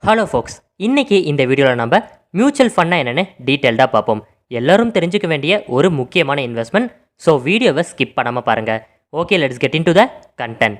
Hello ஃபோக்ஸ், இன்னைக்கு இந்த வீடியோவில் நம்ம மியூச்சுவல் ஃபண்ட்னா என்னென்னு டீட்டெயில்டாக பார்ப்போம். எல்லாரும் தெரிஞ்சுக்க வேண்டிய ஒரு முக்கியமான இன்வெஸ்ட்மெண்ட். ஸோ வீடியோவை ஸ்கிப் பண்ணாமல் பாருங்கள். Okay, let's get in to the content.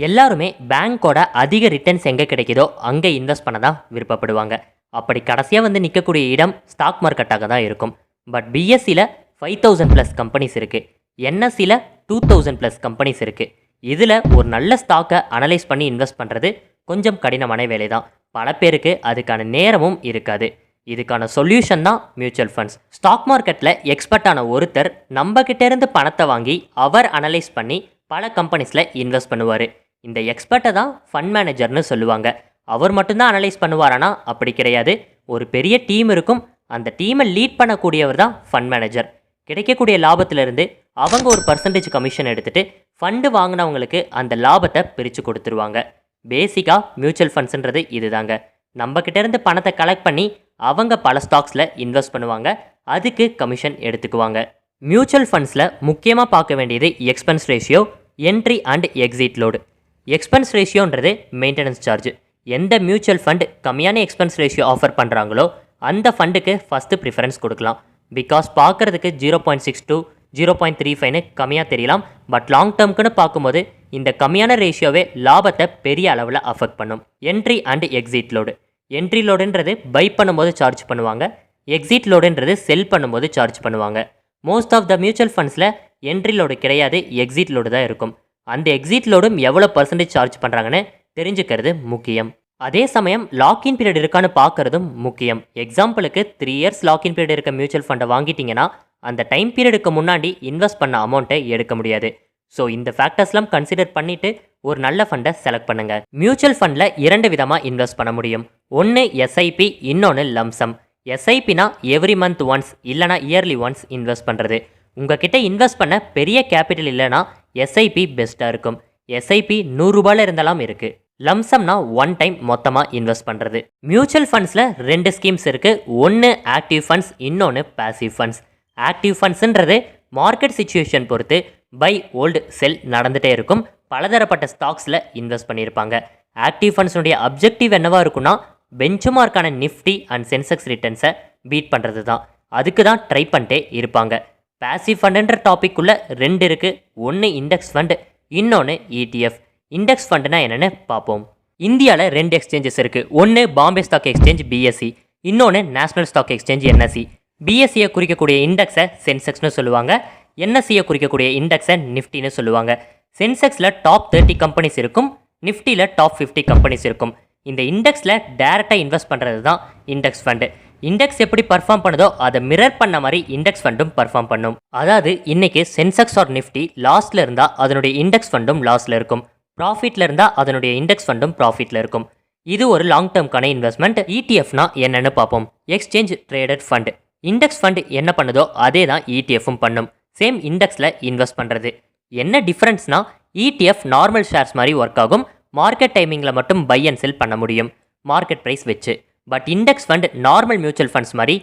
எல்லாருமே பேங்க்கோட அதிக ரிட்டர்ன்ஸ் எங்கே கிடைக்குதோ அங்கே இன்வெஸ்ட் பண்ண தான் விருப்பப்படுவாங்க. அப்படி கடைசியாக வந்து நிற்கக்கூடிய இடம் ஸ்டாக் மார்க்கெட்டாக தான் இருக்கும். பட் பிஎஸ்சியில் 5000+ கம்பெனிஸ் இருக்குது, என்எஸ்சியில் 2000+ கம்பெனிஸ் இருக்குது. இதில் ஒரு நல்ல ஸ்டாக்கை அனலைஸ் பண்ணி இன்வெஸ்ட் பண்ணுறது கொஞ்சம் கடினமான வேலை தான். பல பேருக்கு அதுக்கான நேரமும் இருக்காது. இதுக்கான சொல்யூஷன் தான் மியூச்சுவல் ஃபண்ட்ஸ். ஸ்டாக் மார்க்கெட்டில் எக்ஸ்பர்ட்டான ஒருத்தர் நம்மக்கிட்டேருந்து பணத்தை வாங்கி அவர் அனலைஸ் பண்ணி பல கம்பெனிஸில் இன்வெஸ்ட் பண்ணுவார். இந்த எக்ஸ்பர்ட்டை தான் ஃபண்ட் மேனேஜர்னு சொல்லுவாங்க. அவர் மட்டும்தான் அனலைஸ் பண்ணுவாரானா அப்படி கிடையாது. ஒரு பெரிய டீம் இருக்கும், அந்த டீமை லீட் பண்ணக்கூடியவர் தான் ஃபண்ட் மேனேஜர். கிடைக்கக்கூடிய லாபத்திலிருந்து அவங்க ஒரு பர்சன்டேஜ் கமிஷன் எடுத்துகிட்டு ஃபண்டு வாங்கினவங்களுக்கு அந்த லாபத்தை பிரித்து கொடுத்துருவாங்க. பேசிக்காக மியூச்சுவல் ஃபண்ட்ஸுன்றது இதுதாங்க. நம்மக்கிட்டேருந்து பணத்தை கலெக்ட் பண்ணி அவங்க பல ஸ்டாக்ஸில் இன்வெஸ்ட் பண்ணுவாங்க, அதுக்கு கமிஷன் எடுத்துக்குவாங்க. மியூச்சுவல் ஃபண்ட்ஸில் முக்கியமாக பார்க்க வேண்டியது expense ratio, entry and exit load. Expense ரேஷியோன்றது மெயின்டெனன்ஸ் சார்ஜ். எந்த மியூச்சுவல் ஃபண்ட் கம்மியான எக்ஸ்பென்ஸ் ரேஷியோ ஆஃபர் பண்ணுறாங்களோ அந்த ஃபண்டுக்கு ஃபஸ்ட்டு ப்ரிஃபரன்ஸ் கொடுக்கலாம். பிகாஸ் பார்க்குறதுக்கு 0.62 0.35ன்னு கம்மியாக தெரியலாம். பட் லாங் டேர்முக்குன்னு பார்க்கும்போது இந்த கம்மியான ரேஷியோவே லாபத்தை பெரிய அளவில் அஃபெக்ட் பண்ணும். Entry and exit load. Entry லோடுன்றது பை பண்ணும்போது சார்ஜ் பண்ணுவாங்க, எக்ஸிட் லோடுன்றது செல் பண்ணும்போது சார்ஜ் பண்ணுவாங்க. மோஸ்ட் ஆஃப் த மியூச்சுவல் ஃபண்ட்ஸில் என்ட்ரி லோடு கிடையாது, எக்ஸிட் லோடு தான் இருக்கும். அந்த எக்ஸிட் லோடும் எவ்வளோ பர்சன்டேஜ் சார்ஜ் பண்ணுறாங்கன்னு தெரிஞ்சுக்கிறது முக்கியம். அதே சமயம் லாக்இன் பீரியட் இருக்கான்னு பார்க்குறதும் முக்கியம். எக்ஸாம்பிளுக்கு 3 இயர்ஸ் லாக்இன் பீரியட் இருக்க மியூச்சுவல் ஃபண்டை வாங்கிட்டீங்கன்னா அந்த டைம் பீரியடுக்கு முன்னாடி இன்வெஸ்ட் பண்ண அமௌண்ட்டை எடுக்க முடியாது. ஸோ இந்த ஃபேக்டர்ஸ்லாம் கன்சிடர் பண்ணிவிட்டு ஒரு நல்ல ஃபண்டை செலக்ட் பண்ணுங்கள். மியூச்சுவல் ஃபண்டில் 2 விதமாக இன்வெஸ்ட் பண்ண முடியும். ஒன்று எஸ்ஐபி, இன்னொன்று லம்சம். எஸ்ஐபினா எவ்ரி மந்த் ஒன்ஸ் இல்லைனா இயர்லி ஒன்ஸ் இன்வெஸ்ட் பண்ணுறது. உங்ககிட்ட இன்வெஸ்ட் பண்ண பெரிய கேபிட்டல் இல்லைனா எஸ்ஐபி பெஸ்ட்டாக இருக்கும். எஸ்ஐபி 100 ரூபாயில் இருந்தாலும் இருக்குது. லம்சம்னா ஒன் டைம் மொத்தமாக இன்வெஸ்ட் பண்ணுறது. மியூச்சுவல் ஃபண்ட்ஸில் 2 ஸ்கீம்ஸ் இருக்குது. ஒன்று ஆக்டிவ் ஃபண்ட்ஸ், இன்னொன்று பாசிவ் ஃபண்ட்ஸ். ஆக்டிவ் ஃபண்ட்ஸுன்றது மார்க்கெட் சிச்சுவேஷன் பொறுத்து பை ஹோல்டு செல் நடந்துகிட்டே இருக்கும். பலதரப்பட்ட ஸ்டாக்ஸில் இன்வெஸ்ட் பண்ணியிருப்பாங்க. ஆக்டிவ் ஃபண்ட்ஸுடைய அப்ஜெக்டிவ் என்னவாக இருக்குன்னா பெஞ்ச் மார்க்கான நிஃப்டி அண்ட் சென்செக்ஸ் ரிட்டர்ன்ஸை பீட் பண்ணுறது தான். அதுக்கு தான் ட்ரை பண்ணிட்டே இருப்பாங்க. பாசிவ் ஃபண்டுன்ற டாபிக்குள்ளே 2 இருக்குது. ஒன்று இண்டெக்ஸ் ஃபண்டு, இன்னொன்று ETF. இண்டெக்ஸ் ஃபண்டுனா என்னென்னு பார்ப்போம். இந்தியாவில் 2 எக்ஸ்சேஞ்சஸ் இருக்குது. ஒன்று பாம்பே ஸ்டாக் எக்ஸ்சேஞ்ச் BSE, இன்னொன்று நேஷனல் ஸ்டாக் எக்ஸ்சேஞ்ச் NSE. BSEயை குறிக்கக்கூடிய இண்டெக்ஸை சென்செக்ஸ்னு சொல்லுவாங்க, NSEயை குறிக்கக்கூடிய இண்டெக்ஸை நிஃப்டின்னு சொல்லுவாங்க. சென்செக்ஸில் டாப் 30 கம்பெனிஸ் இருக்கும், நிஃப்டியில் டாப் 50 கம்பெனிஸ் இருக்கும். இந்த இண்டெக்ஸில் டேரெக்டாக இன்வெஸ்ட் பண்ணுறது தான் இண்டெக்ஸ் ஃபண்டு. இண்டெக்ஸ் எப்படி பர்ஃபார்ம் பண்ணுதோ அதை மிரர் பண்ண மாதிரி இண்டெக்ஸ் ஃபண்டும் பர்ஃபார்ம் பண்ணும். அதாவது இன்னைக்கு சென்செக்ஸ் ஆர் நிஃப்டி லாஸ்ட்டில் இருந்தால் அதனுடைய இண்டெக்ஸ் ஃபண்டும் லாஸ்ட்டில் இருக்கும், ப்ராஃபிட்டில் இருந்தால் அதனுடைய இண்டெக்ஸ் ஃபண்டும் ப்ராஃபிட்டில் இருக்கும். இது ஒரு லாங் டேர்ம்க்கான இன்வெஸ்ட்மெண்ட். ETFனா என்னென்னு பார்ப்போம். Exchange traded fund. Index fund என்ன பண்ணுதோ அதே தான் ETFும் பண்ணும். சேம் இண்டெக்ஸில் இன்வெஸ்ட் பண்ணுறது. என்ன டிஃப்ரென்ஸ்னா ETF நார்மல் ஷேர்ஸ் மாதிரி ஒர்க் ஆகும். மார்க்கெட் டைமிங்கில் மட்டும் பை அண்ட் செல் பண்ண முடியும் மார்க்கெட் ப்ரைஸ் வச்சு. But index fund normal mutual funds மாதிரி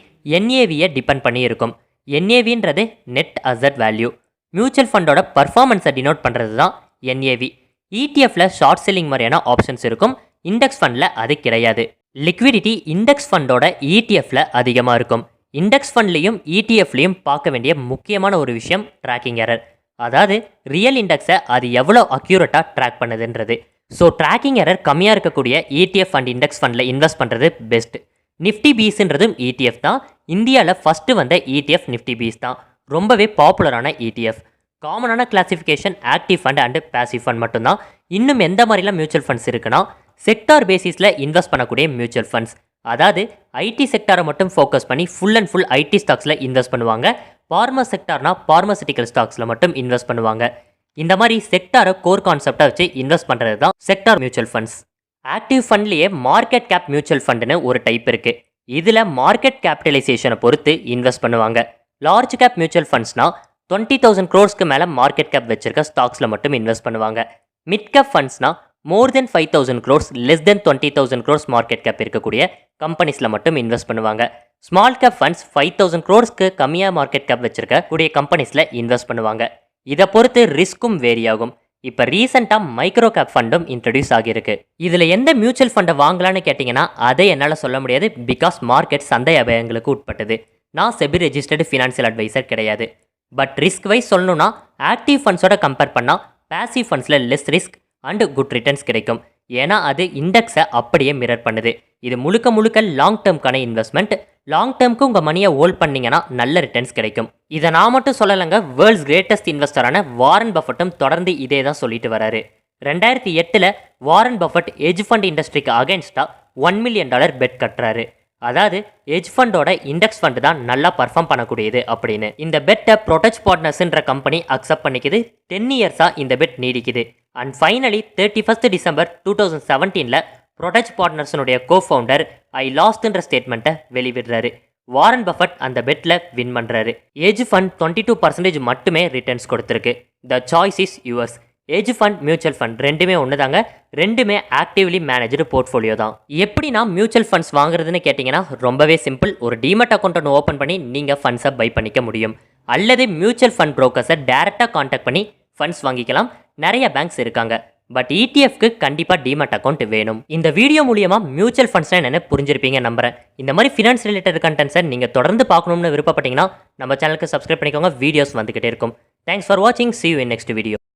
NAVயை டிபெண்ட் பண்ணி இருக்கும். NAVன்றது நெட் அசட் வேல்யூ. மியூச்சுவல் ஃபண்டோட பர்ஃபார்மன்ஸை டினோட் பண்ணுறது தான் NAV. ETFல ஷார்ட் செல்லிங் மாதிரியான ஆப்ஷன்ஸ் இருக்கும், இண்டெக்ஸ் ஃபண்டில் அது கிடையாது. லிக்விடிட்டி இண்டெக்ஸ் ஃபண்டோட ETFல அதிகமாக இருக்கும். இண்டெக்ஸ் ஃபண்ட்லேயும் ETFலையும் பார்க்க வேண்டிய முக்கியமான ஒரு விஷயம் ட்ராக்கிங் எரர். அதாவது ரியல் இண்டெக்ஸை அது எவ்வளோ அக்யூரேட்டாக ட்ராக் பண்ணுதுன்றது. ஸோ ட்ராக்கிங் எரர் கம்மியாக இருக்கக்கூடிய ETF அண்ட் இண்டெக்ஸ் ஃபண்டில் இன்வெஸ்ட் பண்ணுறது பெஸ்ட். நிஃப்டி பீஸ்ன்றதும் ETF தான். இந்தியாவில் ஃபஸ்ட்டு வந்த ETF நிஃப்டி பீஸ் தான். ரொம்பவே பாப்புலரான ETF. காமனான classification active fund and passive fund மட்டும்தான். இன்னும் எந்த மாதிரிலாம் மியூச்சுவல் ஃபண்ட்ஸ் இருக்குன்னா செக்டார் பேசிஸில் இன்வெஸ்ட் பண்ணக்கூடிய மியூச்சுவல் ஃபண்ட்ஸ். அதாவது IT செக்டாரை மட்டும் ஃபோக்கஸ் பண்ணி ஃபுல் அண்ட் ஃபுல் IT ஸ்டாக்ஸில் இன்வெஸ்ட் பண்ணுவாங்க. பார்மா செக்டார்னா பார்மசிட்டிக்கல் ஸ்டாக்ஸில் மட்டும் இன்வெஸ்ட் பண்ணுவாங்க. இந்த மாதிரி செக்டாரை கோர் கான்செப்டாக வச்சு இன்வெஸ்ட் பண்ணுறது தான் செக்டார் மியூச்சுவல் ஃபண்ட்ஸ். ஆக்டிவ் ஃபண்ட்லேயே மார்க்கெட் கேப் மியூச்சுவல் ஃபண்டுன்னு ஒரு டைப் இருக்குது. இதில் மார்க்கெட் கேபிட்டலைசேஷனை பொறுத்து இன்வெஸ்ட் பண்ணுவாங்க. லார்ஜ் கேப் மியூச்சுவல் ஃபண்ட்ஸ்னால் 20,000 crores மேலே மார்க்கெட் கேப் வச்சிருக்க ஸ்டாக்ஸில் மட்டும் இன்வெஸ்ட் பண்ணுவாங்க. மிட் கேப் ஃபண்ட்ஸ்னால் more than 5,000 crores, less than 20,000 crores market cap இருக்கக்கூடிய கம்பெனிஸில் மட்டும் இன்வெஸ்ட் பண்ணுவாங்க. ஸ்மால் கேப் ஃபண்ட்ஸ் 5,000 crores கம்மியாக மார்க்கெட் கேப் வச்சிருக்க கூடிய கம்பெனிஸில் இன்வெஸ்ட் பண்ணுவாங்க. இதை பொறுத்து ரிஸ்க்கும் வேரி ஆகும். இப்போ ரீசெண்டாக மைக்ரோ கேப் ஃபண்டும் இன்ட்ரடியூஸ் ஆகியிருக்கு. இதில் எந்த மியூச்சுவல் ஃபண்டை வாங்கலான்னு கேட்டிங்கன்னா அதை என்னால் சொல்ல முடியாது. பிகாஸ் மார்க்கெட் சந்தை அபாயங்களுக்கு உட்பட்டது. நான் செபி ரெஜிஸ்டர்டு ஃபினான்ஷியல் அட்வைசர் கிடையாது. பட் ரிஸ்க் வைஸ் சொல்லணும்னா ஆக்டிவ் ஃபண்ட்ஸோட கம்பேர் பண்ணால் பேசிவ் ஃபண்ட்ஸில் less risk and good returns கிடைக்கும். ஏன்னா அது இண்டெக்ஸை அப்படியே மிரர் பண்ணுது. இது முழுக்க முழுக்க லாங் டேர்ம்க்கான இன்வெஸ்ட்மெண்ட். லாங் டேர்முக்கு உங்கள் மணியை ஹோல்ட் பண்ணிங்கன்னா நல்ல ரிட்டர்ன்ஸ் கிடைக்கும். இதை நான் மட்டும் சொல்லலைங்க, வேர்ல்ட்ஸ் கிரேட்டஸ்ட் இன்வெஸ்டரான வாரன் பஃபட்டும் தொடர்ந்து இதே தான் சொல்லிட்டு வராரு. 2008 வாரன் பஃபட் ஹெட்ஜ் ஃபண்ட் இண்டஸ்ட்ரிக்கு அகேன்ஸ்டாக $1 மில்லியன் பெட் கட்டுறாரு. அதாவது ஹெட்ஜ் ஃபண்டோட இண்டெக்ஸ் ஃபண்ட் தான் நல்லா பர்ஃபார்ம் பண்ணக்கூடியது அப்படின்னு. இந்த பெட்டை ப்ரொடெக்ட் பார்ட்னர்ஸ்ன்ற கம்பெனி அக்செப்ட் பண்ணிக்குது. 10 இயர்ஸாக இந்த பெட் நீடிக்குது. அண்ட் ஃபைனலி 31 டிசம்பர் 2017 ப்ரொடெக்ட் பார்ட்னர்ஸனுடைய கோஃபவுண்டர் ஐ லாஸ்ட்ன்ற ஸ்டேட்மெண்ட்டை வெளிவிடுறாரு. வாரன் பஃபட் அந்த பெட்டில் வின் பண்ணுறாரு. ஹெட்ஜ் ஃபண்ட் 22% மட்டுமே ரிட்டர்ன்ஸ் கொடுத்துருக்கு. The choice is yours. Hedge fund mutual fund ரெண்டுமே ஒன்று தாங்க. ரெண்டுமே ஆக்டிவ்லி மேனேஜ்டு போர்ட்ஃபோலியோ தான். எப்படி நான் மியூச்சுவல் ஃபண்ட்ஸ் வாங்குறதுன்னு கேட்டிங்கன்னா ரொம்பவே சிம்பிள். ஒரு டிமெட் அக்கௌண்ட் ஒன்று ஓப்பன் பண்ணி நீங்கள் ஃபண்ட்ஸை பை பண்ணிக்க முடியும். அல்லது மியூச்சுவல் ஃபண்ட் ப்ரோக்கர்ஸை டேரெக்டாக கான்டாக்ட் பண்ணி ஃபண்ட்ஸ் வாங்கிக்கலாம். நிறைய பேங்க்ஸ் இருக்காங்க. பட் இடிஎஃப்க்கு கண்டிப்பாக டிமெட் அக்கௌண்ட் வேணும். இந்த வீடியோ மூலியமாக மியூச்சுவல் ஃபண்ட்ஸ்னால் என்னென்னு புரிஞ்சிருப்பீங்க நம்புறேன். இந்த மாதிரி ஃபினான்ஸ் ரிலேட்டட் கண்டென்ட்ஸை நீங்கள் தொடர்ந்து பார்க்கணும்னு விருப்பப்பட்டீங்கன்னா நம்ம சேனலுக்கு சப்ஸ்கிரைப் பண்ணிக்கோங்க. வீடியோஸ் வந்துகிட்டே இருக்கும். தேங்க்ஸ் ஃபார் வாட்சிங். See you in next video.